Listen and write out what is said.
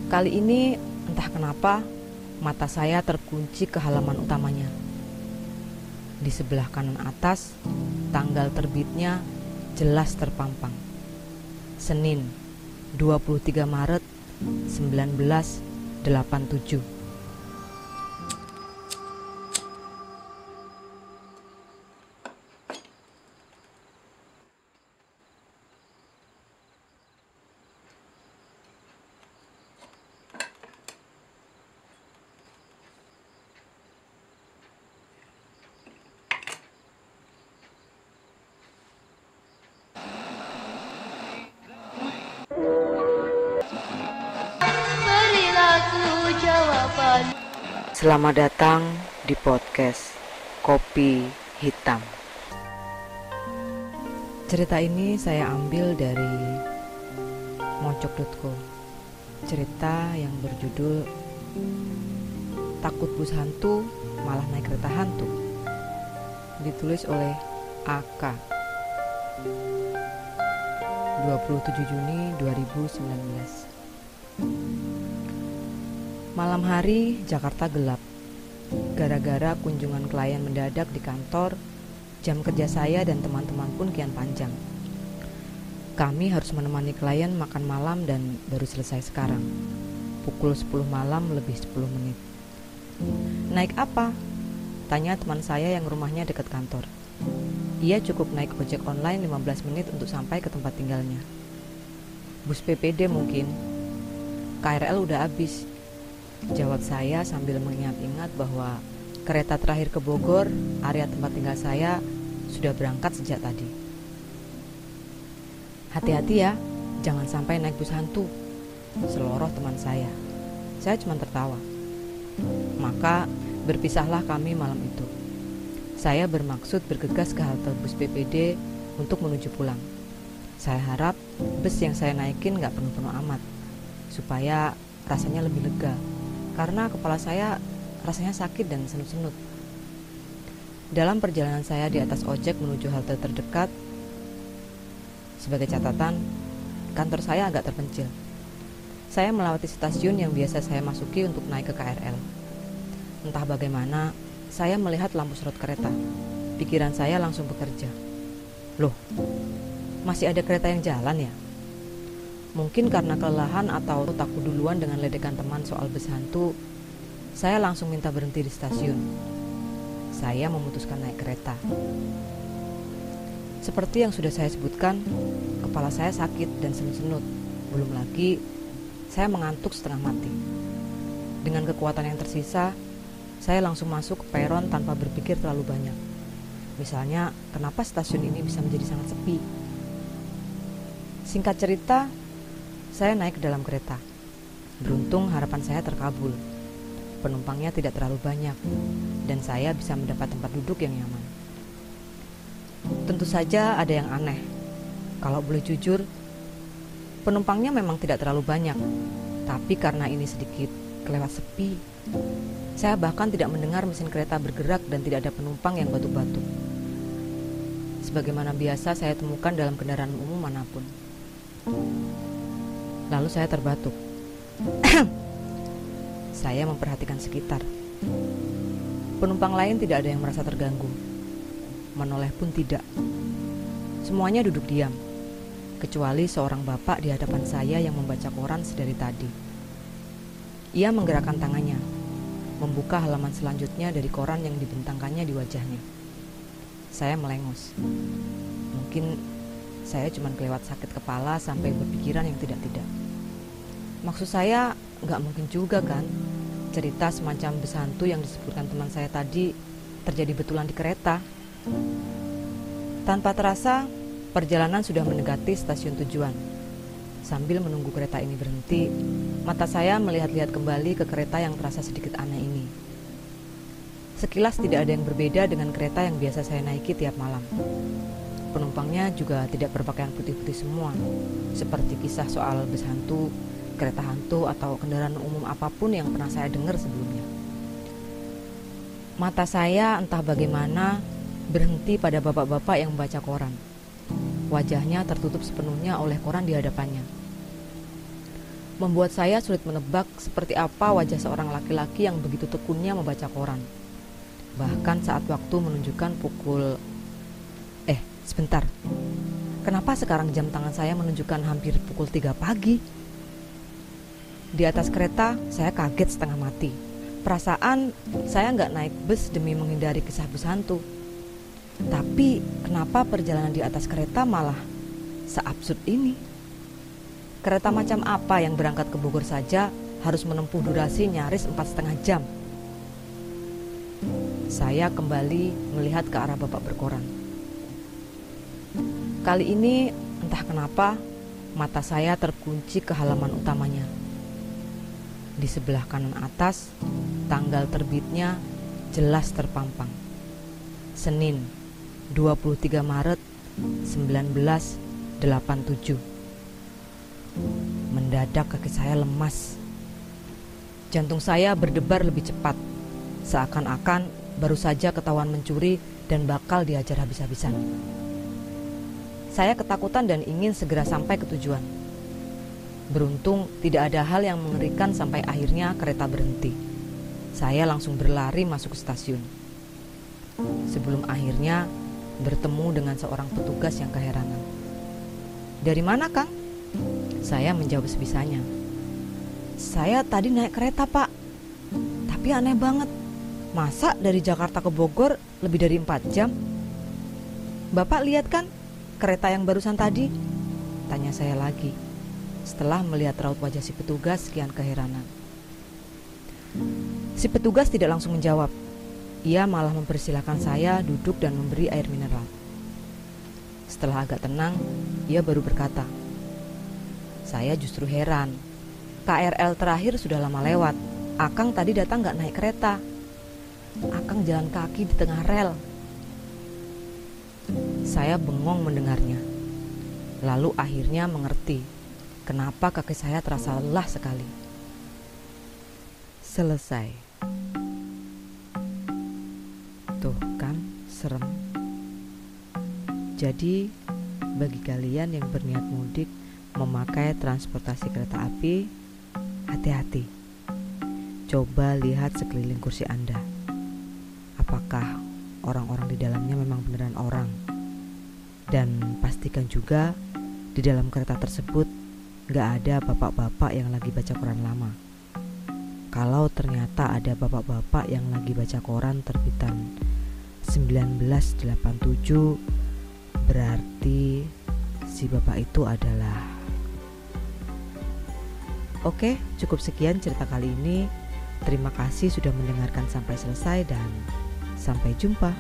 Kali ini entah kenapa mata saya terkunci ke halaman utamanya. Di sebelah kanan atas, tanggal terbitnya jelas terpampang. Senin, 23 Maret 1987. Selamat datang di podcast Kopi Hitam. Cerita ini saya ambil dari mojok.co. Cerita yang berjudul Takut Bus Hantu Malah Naik Kereta Hantu, ditulis oleh AK. 27 Juni 2019. Malam hari Jakarta gelap. Gara-gara kunjungan klien mendadak di kantor, jam kerja saya dan teman-teman pun kian panjang. Kami harus menemani klien makan malam dan baru selesai sekarang. Pukul 10 malam lebih 10 menit. Naik apa? Tanya teman saya yang rumahnya dekat kantor. Ia cukup naik ojek online 15 menit untuk sampai ke tempat tinggalnya. Bus PPD mungkin. KRL udah habis, jawab saya sambil mengingat-ingat bahwa kereta terakhir ke Bogor, area tempat tinggal saya, sudah berangkat sejak tadi. Hati-hati ya, jangan sampai naik bus hantu, seloroh teman saya. Saya cuma tertawa. Maka berpisahlah kami malam itu. Saya bermaksud bergegas ke halte bus PPD untuk menuju pulang. Saya harap bus yang saya naikin gak penuh-penuh amat, supaya rasanya lebih lega, karena kepala saya rasanya sakit dan senut-senut. Dalam perjalanan saya di atas ojek menuju halte terdekat, sebagai catatan, kantor saya agak terpencil. Saya melewati stasiun yang biasa saya masuki untuk naik ke KRL. Entah bagaimana, saya melihat lampu sorot kereta. Pikiran saya langsung bekerja. Loh, masih ada kereta yang jalan ya? Mungkin karena kelelahan atau takut duluan dengan ledekan teman soal bus hantu, saya langsung minta berhenti di stasiun. Saya memutuskan naik kereta. Seperti yang sudah saya sebutkan, kepala saya sakit dan senut-senut. Belum lagi, saya mengantuk setengah mati. Dengan kekuatan yang tersisa, saya langsung masuk ke peron tanpa berpikir terlalu banyak. Misalnya, kenapa stasiun ini bisa menjadi sangat sepi? Singkat cerita, saya naik ke dalam kereta. Beruntung harapan saya terkabul. Penumpangnya tidak terlalu banyak, dan saya bisa mendapat tempat duduk yang nyaman. Tentu saja ada yang aneh. Kalau boleh jujur, penumpangnya memang tidak terlalu banyak, tapi karena ini sedikit kelewat sepi, saya bahkan tidak mendengar mesin kereta bergerak dan tidak ada penumpang yang batuk-batuk. Sebagaimana biasa saya temukan dalam kendaraan umum manapun. Lalu saya terbatuk. Saya memperhatikan sekitar. Penumpang lain tidak ada yang merasa terganggu. Menoleh pun tidak. Semuanya duduk diam, kecuali seorang bapak di hadapan saya yang membaca koran sedari tadi. Ia menggerakkan tangannya, membuka halaman selanjutnya dari koran yang dibentangkannya di wajahnya. Saya melengos. Mungkin saya cuma kelewat sakit kepala sampai berpikiran yang tidak-tidak. Maksud saya, gak mungkin juga kan cerita semacam bus hantu yang disebutkan teman saya tadi terjadi betulan di kereta. Tanpa terasa, perjalanan sudah mendekati stasiun tujuan. Sambil menunggu kereta ini berhenti, mata saya melihat-lihat kembali ke kereta yang terasa sedikit aneh ini. Sekilas tidak ada yang berbeda dengan kereta yang biasa saya naiki tiap malam. Penumpangnya juga tidak berpakaian putih-putih semua, seperti kisah soal bus hantu, kereta hantu, atau kendaraan umum apapun yang pernah saya dengar sebelumnya. Mata saya entah bagaimana berhenti pada bapak-bapak yang membaca koran. Wajahnya tertutup sepenuhnya oleh koran di hadapannya. membuat saya sulit menebak seperti apa wajah seorang laki-laki yang begitu tekunnya membaca koran. Bahkan saat waktu menunjukkan pukul... sebentar. Kenapa sekarang jam tangan saya menunjukkan hampir pukul 3 pagi? Di atas kereta, saya kaget setengah mati. Perasaan saya nggak naik bus demi menghindari kisah bus hantu. Tapi kenapa perjalanan di atas kereta malah seabsurd ini? Kereta macam apa yang berangkat ke Bogor saja harus menempuh durasi nyaris 4,5 jam? Saya kembali melihat ke arah bapak berkoran. Kali ini entah kenapa mata saya terkunci ke halaman utamanya. Di sebelah kanan atas, tanggal terbitnya jelas terpampang. Senin, 23 Maret 1987. Mendadak kaki saya lemas. Jantung saya berdebar lebih cepat, seakan-akan baru saja ketahuan mencuri dan bakal diajar habis-habisan. Saya ketakutan dan ingin segera sampai ke tujuan. Beruntung tidak ada hal yang mengerikan sampai akhirnya kereta berhenti. Saya langsung berlari masuk ke stasiun. Sebelum akhirnya bertemu dengan seorang petugas yang keheranan. "Dari mana, Kang?" Saya menjawab sebisanya. "Saya tadi naik kereta, Pak. Tapi aneh banget. Masa dari Jakarta ke Bogor lebih dari 4 jam? Bapak lihat kan kereta yang barusan tadi?" Tanya saya lagi, setelah melihat raut wajah si petugas sekian keheranan. Si petugas tidak langsung menjawab. Ia malah mempersilahkan saya duduk dan memberi air mineral. Setelah agak tenang, ia baru berkata, "Saya justru heran. KRL terakhir sudah lama lewat. Akang tadi datang gak naik kereta. Akang jalan kaki di tengah rel." Saya bengong mendengarnya. Lalu akhirnya mengerti kenapa kaki saya terasa lelah sekali. Selesai. Tuh kan, serem. Jadi, bagi kalian yang berniat mudik memakai transportasi kereta api, hati-hati. Coba lihat sekeliling kursi Anda. Apakah orang-orang di dalamnya memang beneran orang? Dan pastikan juga di dalam kereta tersebut gak ada bapak-bapak yang lagi baca koran lama. Kalau ternyata ada bapak-bapak yang lagi baca koran terbitan 1987, berarti si bapak itu adalah... Oke, cukup sekian cerita kali ini. Terima kasih sudah mendengarkan sampai selesai dan sampai jumpa.